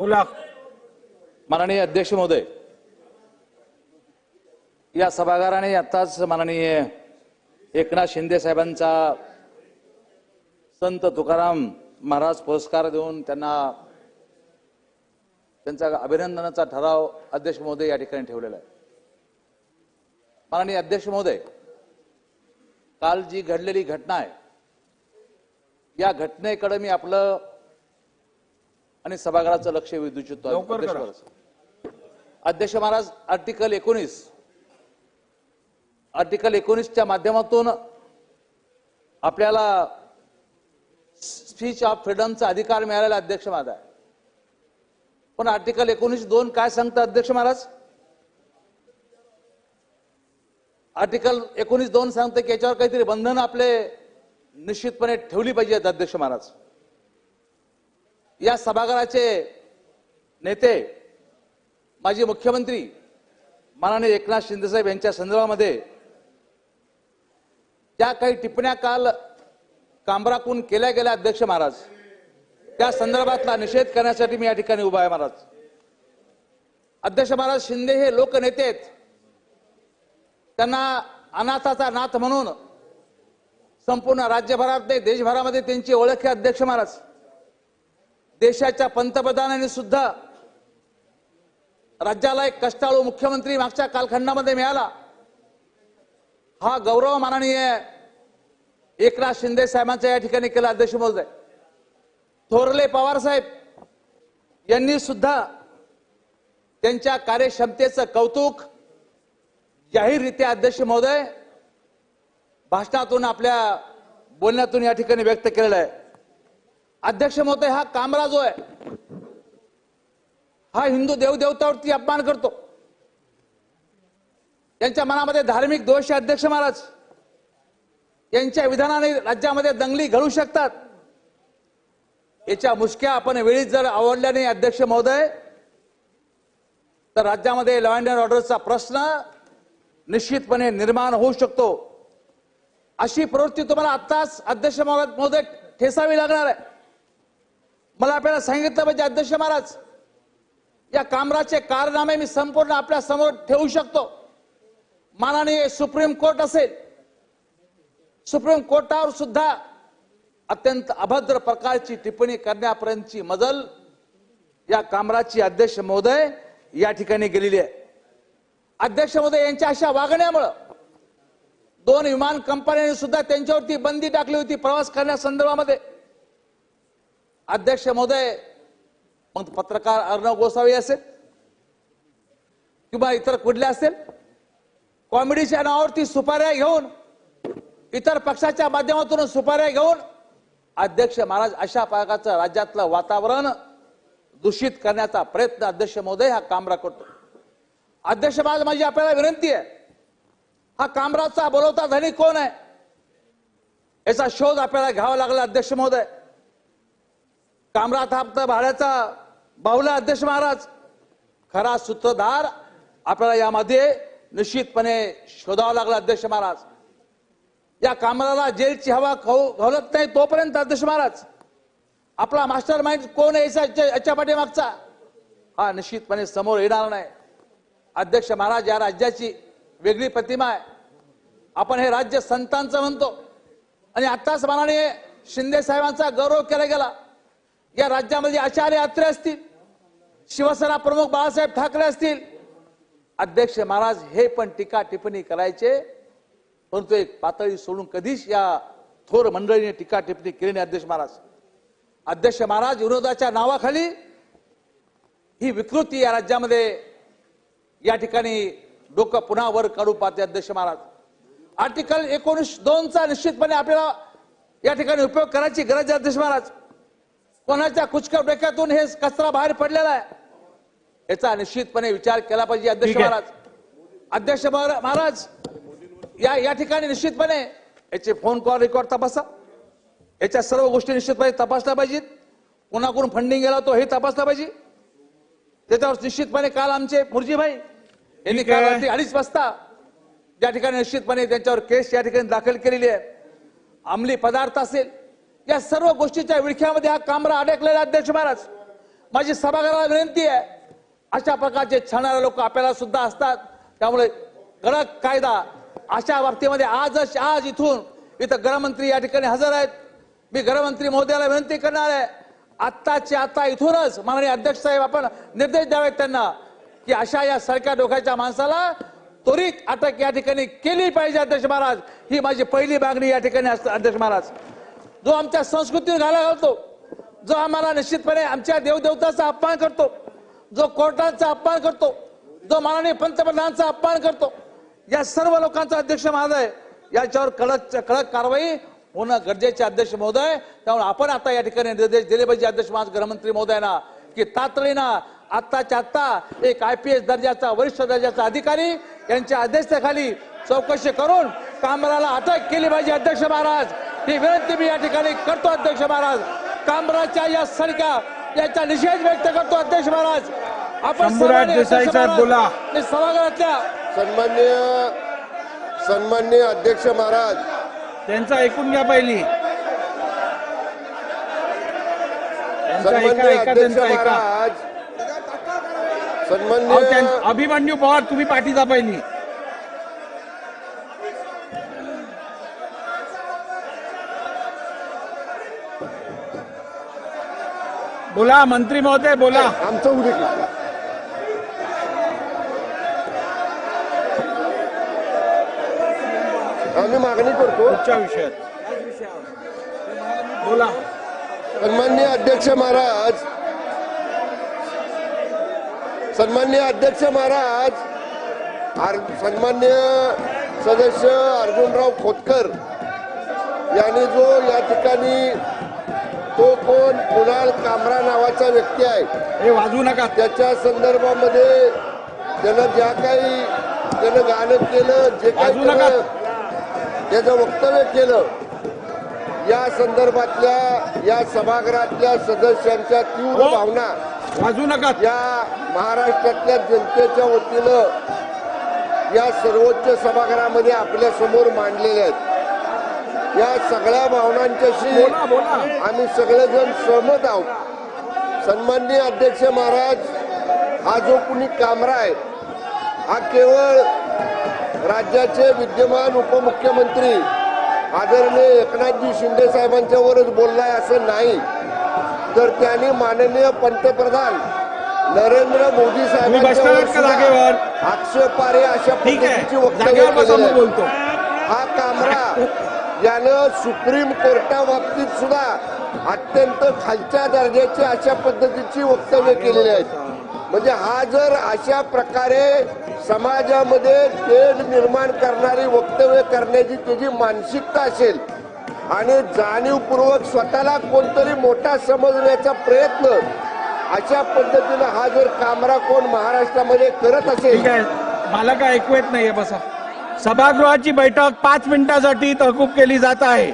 बोला. माननीय अध्यक्ष महोदय, या सभागाराने आताच माननीय एकनाथ शिंदे साहेबांचा संत तुकाराम महाराज पुरस्कार देऊन त्यांना त्यांचा अभिनंदनाचा ठराव अध्यक्ष महोदय या ठिकाणी ठेवलेला आहे. माननीय अध्यक्ष महोदय, काल जी घडलेली घटना आहे या घटनेकडे मी आपलं आणि सभागृहाचं लक्ष वेधू इच्छितो. लवकर करा. अध्यक्ष महाराज, आर्टिकल 19च्या माध्यमातून आपल्याला स्पीच ऑफ फ्रीडमचा अधिकार मिळालेला अध्यक्ष महाराज आहे. पण आर्टिकल 19(2) काय सांगतं अध्यक्ष महाराज? आर्टिकल 19(2) सांगतं की याच्यावर काहीतरी बंधन आपले निश्चितपणे ठेवली पाहिजेत. अध्यक्ष महाराज, या सभागृहाचे नेते माजी मुख्यमंत्री माननीय एकनाथ शिंदे साहेब यांच्या संदर्भामध्ये ज्या काही टिप्पण्या काल कामराकून केल्या गेल्या अध्यक्ष महाराज, त्या संदर्भातला निषेध करण्यासाठी मी या ठिकाणी उभा आहे महाराज. अध्यक्ष महाराज, शिंदे हे लोकनेते आहेत. त्यांना अनाथाचा नाथ म्हणून संपूर्ण राज्यभरात नाही देशभरामध्ये त्यांची ओळख आहे. अध्यक्ष महाराज, देशाच्या पंतप्रधानांनी सुद्धा राज्याला एक कष्टाळू मुख्यमंत्री मागच्या कालखंडामध्ये मिळाला. हा गौरव माननीय एकनाथ शिंदे साहेबांचा या ठिकाणी केला. अध्यक्ष महोदय, थोरले पवार साहेब यांनी सुद्धा त्यांच्या कार्यक्षमतेचं कौतुक जाहीररित्या अध्यक्ष महोदय भाषणातून आपल्या बोलण्यातून या ठिकाणी व्यक्त केलेला आहे. अध्यक्ष महोदय, हा कामरा जो आहे हा हिंदू देवदेवतावरती अपमान करतो. त्यांच्या मनामध्ये धार्मिक दोष आहे. अध्यक्ष महाराज, यांच्या विधानाने राज्यामध्ये दंगली घडू शकतात. याच्या मुसक्या आपण वेळीच जर आवडल्या नाही अध्यक्ष महोदय, तर राज्यामध्ये लॉ अँड ऑर्डरचा प्रश्न निश्चितपणे निर्माण होऊ शकतो. अशी प्रवृत्ती तुम्हाला आताच अध्यक्ष महोदय ठेसावी लागणार आहे. मला आपल्याला सांगितलं पाहिजे अध्यक्ष महाराज, या कामराचे कारनामे मी संपूर्ण आपल्या समोर ठेवू शकतो. माननीय सुप्रीम कोर्ट असेल, सुप्रीम कोर्टावर सुद्धा अत्यंत अभद्र प्रकारची टिप्पणी करण्यापर्यंतची मजल या कामराची अध्यक्ष महोदय या ठिकाणी गेलेली आहे. अध्यक्ष महोदय, यांच्या अशा वागण्यामुळं 2 विमान कंपन्यांनी सुद्धा त्यांच्यावरती बंदी टाकली होती प्रवास करण्यासंदर्भामध्ये. अध्यक्ष महोदय, मग पत्रकार अर्णव गोसावी असेल किंवा इतर कुठले असेल, कॉमेडीच्या नावावरती सुपाऱ्या घेऊन, इतर पक्षाच्या माध्यमातून सुपाऱ्या घेऊन अध्यक्ष महाराज अशा प्रकारचं राज्यातलं वातावरण दूषित करण्याचा प्रयत्न अध्यक्ष महोदय हा कामरा करतो. अध्यक्ष महाराज, माझी आपल्याला विनंती आहे, हा कामराचा बोलवता धनी कोण आहे याचा शोध आपल्याला घ्यावा लागला. अध्यक्ष महोदय, कामरात हप्ता भाड्याचा बाहुला अध्यक्ष महाराज, खरा सूत्रधार आपल्याला यामध्ये निश्चितपणे शोधावा लागला. अध्यक्ष महाराज, या कामराला जेलची हवा घालत नाही तोपर्यंत अध्यक्ष महाराज आपला मास्टर माइंड कोण आहे याच्या पाठीमागचा हा निश्चितपणे समोर येणार नाही. अध्यक्ष महाराज, या राज्याची वेगळी प्रतिमा आहे. आपण हे राज्य संतांचं म्हणतो आणि आताच माननीय शिंदे साहेबांचा गौरव केला गेला. या राज्यामध्ये आचार्य अत्रे असतील, शिवसेना प्रमुख बाळासाहेब ठाकरे असतील, अध्यक्ष महाराज हे पण टीका टिप्पणी करायचे, परंतु एक पातळी सोडून कधीच या थोर मंडळीने टीका टिप्पणी केली नाही. अध्यक्ष महाराज, अध्यक्ष महाराज, विरोधाच्या नावाखाली ही विकृती या राज्यामध्ये या ठिकाणी डोकं पुन्हा वर काढू पाहते. अध्यक्ष महाराज, आर्टिकल 19(2)चा निश्चितपणे आपल्याला या ठिकाणी उपयोग करायची गरज आहे. अध्यक्ष महाराज, कोणाच्या कुचक्या डोक्यातून हे कचरा बाहेर पडलेला आहे याचा निश्चितपणे विचार केला पाहिजे. अध्यक्ष महाराज, अध्यक्ष महाराज, या ठिकाणी निश्चितपणे याचे फोन कॉल रेकॉर्ड तपासा. याच्या सर्व गोष्टी निश्चितपणे तपासल्या पाहिजेत. कोणाकडून फंडिंग गेला तो हे तपासलं पाहिजे. त्याच्यावर निश्चितपणे काल आमचे मुर्जीभाई यांनी काल रात्री 2:30 वाजता ज्या ठिकाणी निश्चितपणे त्यांच्यावर केस या ठिकाणी दाखल केलेली आहे. अंमली पदार्थ असेल, या सर्व गोष्टीच्या विळख्यामध्ये हा कामरा अडकलेला. अध्यक्ष महाराज, माझी सभागृहाला विनंती आहे, अशा प्रकारचे छळणारे लोक आपल्याला सुद्धा असतात. त्यामुळे कडक कायदा अशा बाबतीमध्ये आज इथं गृहमंत्री या ठिकाणी हजर आहेत. मी गृहमंत्री महोदयाला विनंती करणार आहे, आत्ताच्या आता इथूनच माननीय अध्यक्ष साहेब आपण निर्देश द्यावेत त्यांना की अशा या सरक्या डोक्याच्या माणसाला त्वरित अटक या ठिकाणी केली पाहिजे. अध्यक्ष महाराज, ही माझी पहिली मागणी या ठिकाणी असते. अध्यक्ष महाराज, जो आमच्या संस्कृतीवर घाला घालतो, जो आम्हाला निश्चितपणे आमच्या देवदेवताचा अपमान करतो, जो कोर्टाचा अपमान करतो, जो माननीय पंतप्रधानांचा अपमान करतो, या सर्व लोकांचा अध्यक्ष महोदय याच्यावर कडक कारवाई होणं गरजेचे. अध्यक्ष महोदय, त्यामुळे आपण आता या ठिकाणी निर्देश दिले पाहिजे अध्यक्ष महाराज गृहमंत्री महोदयांना की तातडीनं आत्ताच्या आत्ता एक IPS दर्जाचा वरिष्ठ दर्जाचा अधिकारी यांच्या आदेशाखाली चौकशी करून कामराला अटक केली पाहिजे. अध्यक्ष महाराज, ही विनंती मी या ठिकाणी करतो. अध्यक्ष महाराज, कामराच्या या सडक्या याचा निषेध व्यक्त करतो. अध्यक्ष महाराज, आपण सभागृहातल्या सन्माननीय अध्यक्ष महाराज, त्यांचा ऐकून घ्या पहिली. सन्माननीय अध्यक्ष महाराज, सन्माननीय अभिमन्यू पवार, तुम्ही पाठीचा पहिली. बोला मंत्री महोदय, बोला. आमचं उद्या आम्ही मागणी करतो. पुढच्या विषयात बोला. सन्माननीय अध्यक्ष महाराज, सन्माननीय अध्यक्ष महाराज, सन्माननीय सदस्य अर्जुनराव खोतकर यांनी जो या ठिकाणी तो कोण कुणाल कामरा नावाचा व्यक्ती आहे, हे वाजवू नका. त्याच्या संदर्भामध्ये त्यानं त्यानं गाणं केलं, जे काही त्यानं त्याचं वक्तव्य केलं, या संदर्भातल्या या सभागृहातल्या सदस्यांच्या तीव्र भावना वाजवू नका. या महाराष्ट्रातल्या जनतेच्या वतीनं या सर्वोच्च सभागृहामध्ये आपल्या समोर मांडलेल्या आहेत. या सगळ्या भावनांच्याशी आम्ही सगळेजण सहमत आहोत. सन्माननीय अध्यक्ष महाराज, हा जो कुणी कामरा आहे हा केवळ राज्याचे विद्यमान उपमुख्यमंत्री आदरणीय एकनाथजी शिंदे साहेबांच्यावरच बोललाय असं नाही, तर त्यांनी माननीय पंतप्रधान नरेंद्र मोदी साहेबांच्यावर आक्षेपार्ह अशा पद्धतीची वक्तव्य केलेली आहे. हा कामरा यानं सुप्रीम कोर्टाबाबतीत सुद्धा अत्यंत खालच्या दर्जाची अशा पद्धतीची वक्तव्य केलेली आहेत. म्हणजे हा जर अशा प्रकारे समाजामध्ये तेढ निर्माण करणारी वक्तव्य करण्याची त्याची मानसिकता असेल आणि जाणीवपूर्वक स्वतःला कोणतरी मोठा समजण्याचा प्रयत्न अशा पद्धतीनं हा जर कामरा कोण महाराष्ट्रामध्ये करत असेल. मला काय ऐकू येत नाहीये. बसा. सभागृहाची बैठक 5 मिनिटांसाठी तहकूब केली जात आहे.